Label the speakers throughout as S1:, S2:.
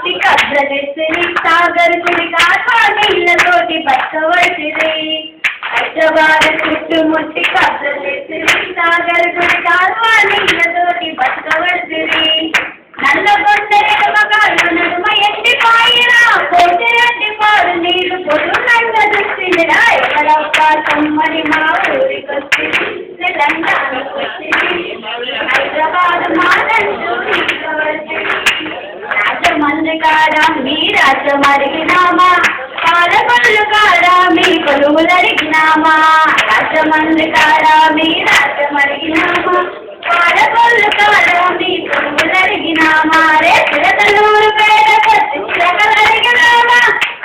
S1: చుట్టుముట్టి కబ్జలేసిరి సాగర్ గుడి కాకా నీళ్ళతోటి బతకవలసిరి హైదరాబాద్ చుట్టుముట్టి కబ్జలేసిరి సాగర్ గుడి కాకా నీళ్ళతోటి బతకవలసిరి నల్లగొండెల మగాళ్ళు నడుమ ఎండిపోయినా కోటి పాడు నీళ్లు పొడునంగా చూసిరా ఎవరబ్బా సమ్మని మా ఊరికొచ్చిరి తెలంగాణకొచ్చిరి హైదరాబాద్ మాదంటూ రాజమండ్రి కాడ మీ రాజ్యం అడిగినామా పాలకొల్లు కాడ మీ కొలువులు అడిగినామా రాజమండ్రి కాడ మీ రాజ్యం అడిగినామా పాలకొల్లు కాడ మీ కొలువులు అడిగినామా రే చిరకలూరు పేద కొచ్చి చిరకలు అడిగినామా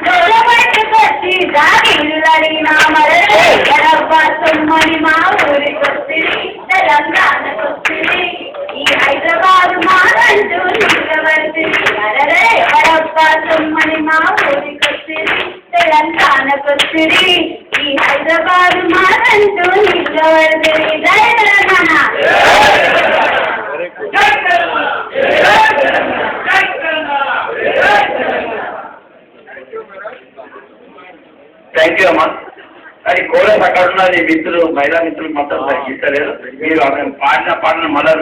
S1: డోల పట్టుకొచ్చి దాగిళ్ళు అడిగినామా రబ్బా సొమ్మని మా ఊరికొచ్చిరి తెలంగాణకొచ్చిరి ఈ హైదరాబాద్ మాదంటూ నిలబడితిరి అరరే రబ్బా సొమ్మని మా ఊరికొచ్చిరి తెలంగాణకొచ్చిరి ఈ హైదరాబాద్ మాదంటూ నిలబడితిరి జై తెలంగాణ.
S2: థ్యాంక్ యూ అమ్మా. అది కోరస్ అక్కడ ఉన్నది మిత్రులు మహిళా మిత్రులు మొత్తం ఇస్తలేదు. మీరు పాడిన మళ్ళా